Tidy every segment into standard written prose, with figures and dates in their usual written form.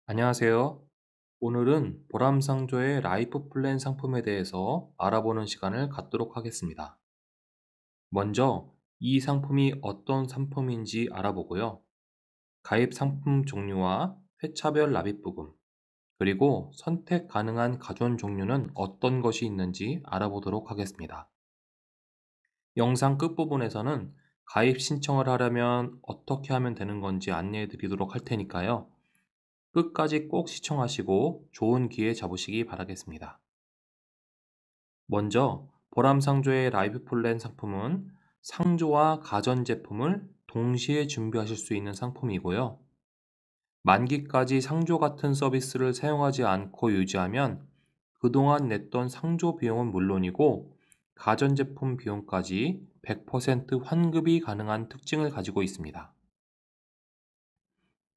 안녕하세요. 오늘은 보람상조의 라이프 플랜 상품에 대해서 알아보는 시간을 갖도록 하겠습니다. 먼저 이 상품이 어떤 상품인지 알아보고요. 가입 상품 종류와 회차별 납입 부분, 그리고 선택 가능한 가전 종류는 어떤 것이 있는지 알아보도록 하겠습니다. 영상 끝부분에서는 가입 신청을 하려면 어떻게 하면 되는 건지 안내해 드리도록 할 테니까요. 끝까지 꼭 시청하시고 좋은 기회 잡으시기 바라겠습니다. 먼저 보람상조의 라이프 플랜 상품은 상조와 가전제품을 동시에 준비하실 수 있는 상품이고요. 만기까지 상조 같은 서비스를 사용하지 않고 유지하면 그동안 냈던 상조 비용은 물론이고 가전제품 비용까지 100% 환급이 가능한 특징을 가지고 있습니다.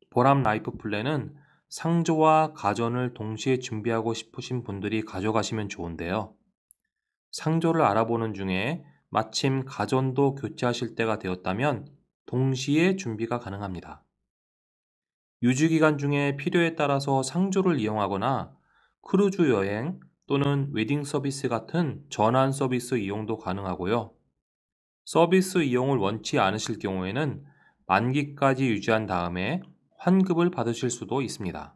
보람 라이프 플랜은 상조와 가전을 동시에 준비하고 싶으신 분들이 가져가시면 좋은데요. 상조를 알아보는 중에 마침 가전도 교체하실 때가 되었다면 동시에 준비가 가능합니다. 유지기간 중에 필요에 따라서 상조를 이용하거나 크루즈 여행 또는 웨딩 서비스 같은 전환 서비스 이용도 가능하고요. 서비스 이용을 원치 않으실 경우에는 만기까지 유지한 다음에 환급을 받으실 수도 있습니다.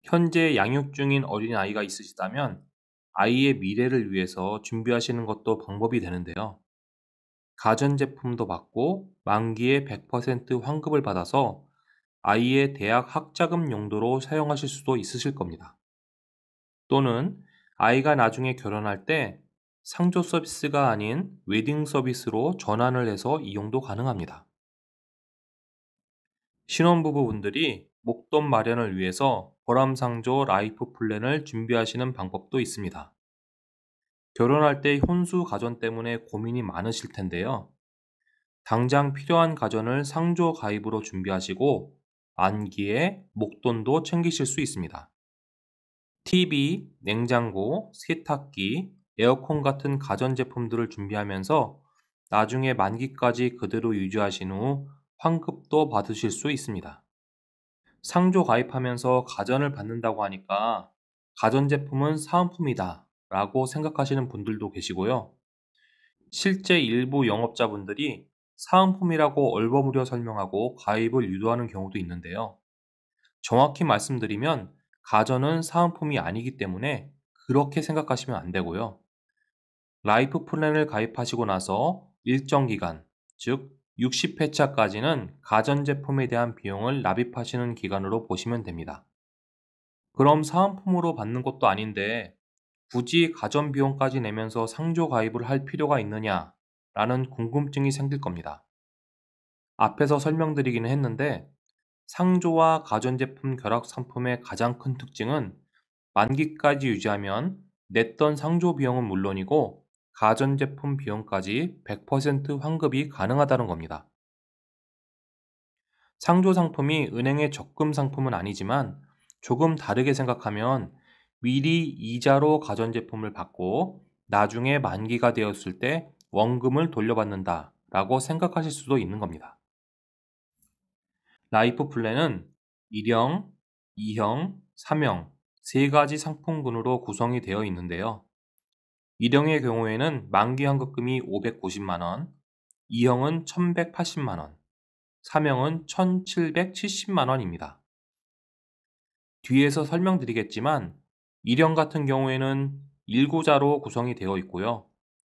현재 양육 중인 어린아이가 있으시다면 아이의 미래를 위해서 준비하시는 것도 방법이 되는데요. 가전제품도 받고 만기에 100% 환급을 받아서 아이의 대학 학자금 용도로 사용하실 수도 있으실 겁니다. 또는 아이가 나중에 결혼할 때 상조 서비스가 아닌 웨딩 서비스로 전환을 해서 이용도 가능합니다. 신혼부부분들이 목돈 마련을 위해서 보람상조 라이프 플랜을 준비하시는 방법도 있습니다. 결혼할 때 혼수 가전 때문에 고민이 많으실 텐데요. 당장 필요한 가전을 상조 가입으로 준비하시고 만기에 목돈도 챙기실 수 있습니다. TV, 냉장고, 세탁기, 에어컨 같은 가전제품들을 준비하면서 나중에 만기까지 그대로 유지하신 후 환급도 받으실 수 있습니다. 상조 가입하면서 가전을 받는다고 하니까 가전제품은 사은품이다 라고 생각하시는 분들도 계시고요. 실제 일부 영업자분들이 사은품이라고 얼버무려 설명하고 가입을 유도하는 경우도 있는데요. 정확히 말씀드리면 가전은 사은품이 아니기 때문에 그렇게 생각하시면 안 되고요. 라이프 플랜을 가입하시고 나서 일정 기간, 즉 60회차까지는 가전제품에 대한 비용을 납입하시는 기간으로 보시면 됩니다. 그럼 사은품으로 받는 것도 아닌데 굳이 가전 비용까지 내면서 상조 가입을 할 필요가 있느냐? 라는 궁금증이 생길 겁니다. 앞에서 설명드리기는 했는데 상조와 가전제품 결합 상품의 가장 큰 특징은 만기까지 유지하면 냈던 상조 비용은 물론이고 가전제품 비용까지 100% 환급이 가능하다는 겁니다. 상조 상품이 은행의 적금 상품은 아니지만 조금 다르게 생각하면 미리 이자로 가전제품을 받고 나중에 만기가 되었을 때 원금을 돌려받는다 라고 생각하실 수도 있는 겁니다. 라이프 플랜은 1형, 2형, 3형 세 가지 상품군으로 구성이 되어 있는데요. 1형의 경우에는 만기 환급금이 590만 원, 2형은 1180만 원, 3형은 1770만 원입니다. 뒤에서 설명드리겠지만 1형 같은 경우에는 1구자로 구성이 되어 있고요.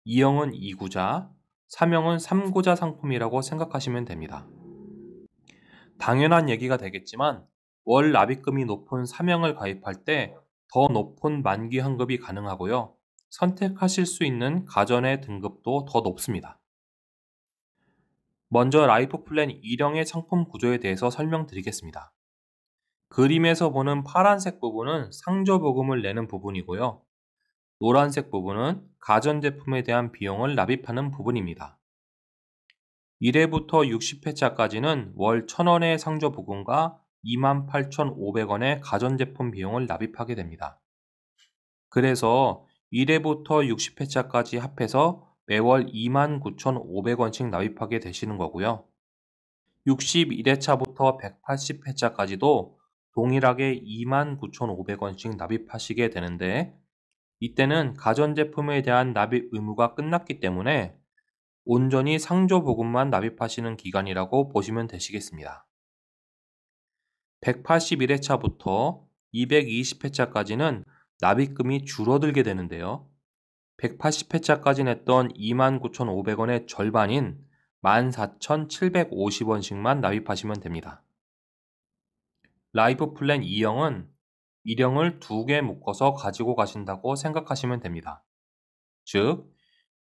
2형은 2구자, 3형은 3구자 상품이라고 생각하시면 됩니다. 당연한 얘기가 되겠지만 월 납입금이 높은 3형을 가입할 때 더 높은 만기 환급이 가능하고요. 선택하실 수 있는 가전의 등급도 더 높습니다. 먼저 라이프 플랜 1형의 상품 구조에 대해서 설명드리겠습니다. 그림에서 보는 파란색 부분은 상조보금을 내는 부분이고요. 노란색 부분은 가전제품에 대한 비용을 납입하는 부분입니다. 1회부터 60회차까지는 월 1,000원의 상조보금과 28,500원의 가전제품 비용을 납입하게 됩니다. 그래서 1회부터 60회차까지 합해서 매월 29,500원씩 납입하게 되시는 거고요. 61회차부터 180회차까지도 동일하게 29,500원씩 납입하시게 되는데, 이때는 가전제품에 대한 납입 의무가 끝났기 때문에 온전히 상조보금만 납입하시는 기간이라고 보시면 되시겠습니다. 181회차부터 220회차까지는 납입금이 줄어들게 되는데요. 180회차까지 냈던 29,500원의 절반인 14,750원씩만 납입하시면 됩니다. 라이프 플랜 2형은 1형을 2개 묶어서 가지고 가신다고 생각하시면 됩니다. 즉,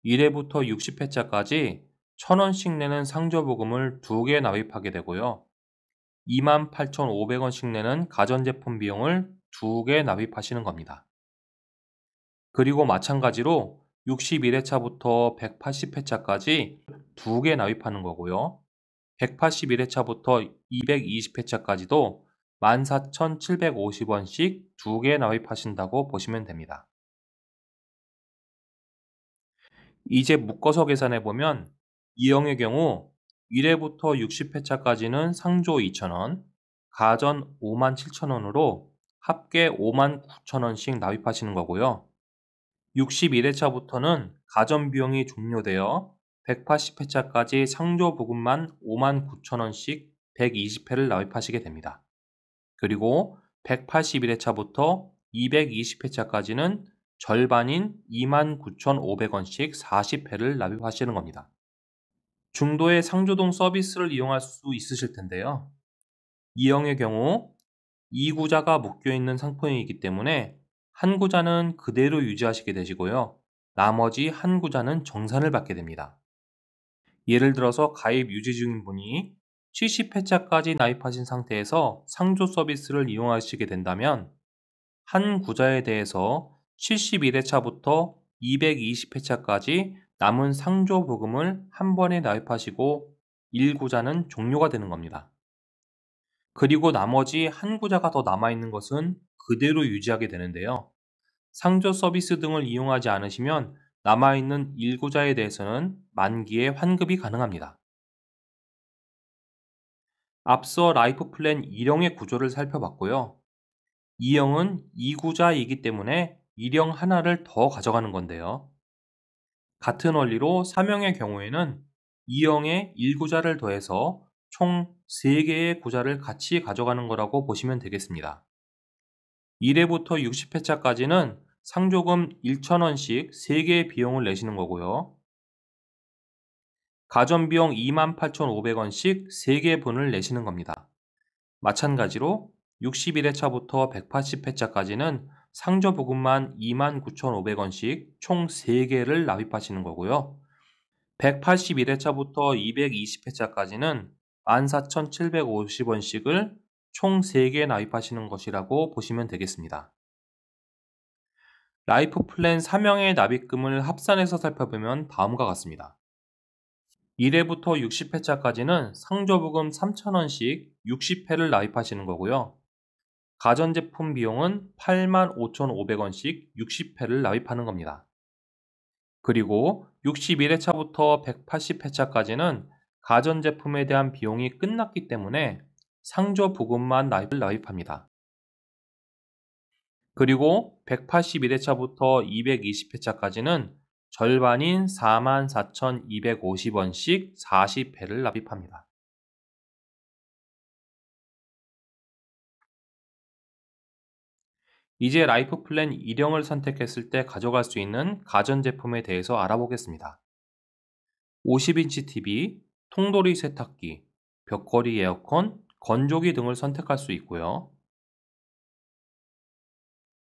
1회부터 60회차까지 1,000원씩 내는 상조보금을 2개 납입하게 되고요. 28,500원씩 내는 가전제품 비용을 2개 납입하시는 겁니다. 그리고 마찬가지로 61회차부터 180회차까지 2개 납입하는 거고요. 181회차부터 220회차까지도 14,750원씩 2개 납입하신다고 보시면 됩니다. 이제 묶어서 계산해보면 2형의 경우 1회부터 60회차까지는 상조 2,000원, 가전 57,000원으로 합계 59,000원씩 납입하시는 거고요. 61회차부터는 가전 비용이 종료되어 180회차까지 상조 부금만 59,000원씩 120회를 납입하시게 됩니다. 그리고 181회차부터 220회차까지는 절반인 29,500원씩 40회를 납입하시는 겁니다. 중도의 상조동 서비스를 이용할 수 있으실 텐데요. 2형의 경우 2구자가 묶여있는 상품이기 때문에 한 구자는 그대로 유지하시게 되시고요. 나머지 한 구자는 정산을 받게 됩니다. 예를 들어서 가입 유지 중인 분이 70회차까지 납입하신 상태에서 상조 서비스를 이용하시게 된다면 한 구자에 대해서 71회차부터 220회차까지 남은 상조 보금을 한 번에 납입하시고 1구자는 종료가 되는 겁니다. 그리고 나머지 한 구자가 더 남아있는 것은 그대로 유지하게 되는데요. 상조 서비스 등을 이용하지 않으시면 남아있는 1구자에 대해서는 만기에 환급이 가능합니다. 앞서 라이프 플랜 1형의 구조를 살펴봤고요. 2형은 2구자이기 때문에 1형 하나를 더 가져가는 건데요. 같은 원리로 3형의 경우에는 2형에 1구자를 더해서 총 3개의 구자를 같이 가져가는 거라고 보시면 되겠습니다. 1회부터 60회차까지는 상조금 1,000원씩 3개의 비용을 내시는 거고요. 가전비용 28,500원씩 3개 분을 내시는 겁니다. 마찬가지로 61회차부터 180회차까지는 상조보금만 29,500원씩 총 3개를 납입하시는 거고요. 181회차부터 220회차까지는 14,750원씩을 총 3개 납입하시는 것이라고 보시면 되겠습니다. 라이프 플랜 3형의 납입금을 합산해서 살펴보면 다음과 같습니다. 1회부터 60회차까지는 상조보금 3,000원씩 60회를 납입하시는 거고요. 가전제품 비용은 85,500원씩 60회를 납입하는 겁니다. 그리고 61회차부터 180회차까지는 가전제품에 대한 비용이 끝났기 때문에 상조보금만 납입합니다. 그리고 181회차부터 220회차까지는 절반인 44,250원씩 40회를 납입합니다. 이제 라이프 플랜 1형을 선택했을 때 가져갈 수 있는 가전제품에 대해서 알아보겠습니다. 50인치 TV, 통돌이 세탁기, 벽걸이 에어컨, 건조기 등을 선택할 수 있고요.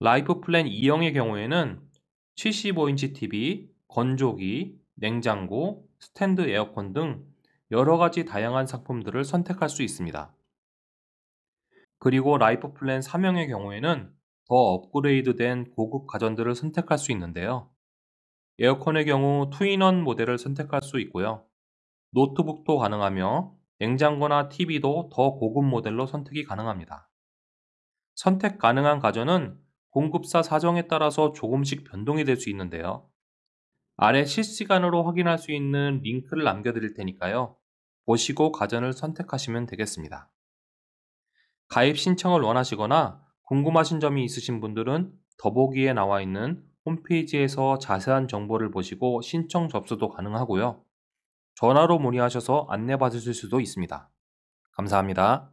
라이프 플랜 2형의 경우에는 75인치 TV, 건조기, 냉장고, 스탠드 에어컨 등 여러 가지 다양한 상품들을 선택할 수 있습니다. 그리고 라이프 플랜 3형의 경우에는 더 업그레이드된 고급 가전들을 선택할 수 있는데요. 에어컨의 경우 투인원 모델을 선택할 수 있고요. 노트북도 가능하며 냉장고나 TV도 더 고급 모델로 선택이 가능합니다. 선택 가능한 가전은 공급사 사정에 따라서 조금씩 변동이 될 수 있는데요. 아래 실시간으로 확인할 수 있는 링크를 남겨드릴 테니까요. 보시고 가전을 선택하시면 되겠습니다. 가입 신청을 원하시거나 궁금하신 점이 있으신 분들은 더보기에 나와 있는 홈페이지에서 자세한 정보를 보시고 신청 접수도 가능하고요. 전화로 문의하셔서 안내받으실 수도 있습니다. 감사합니다.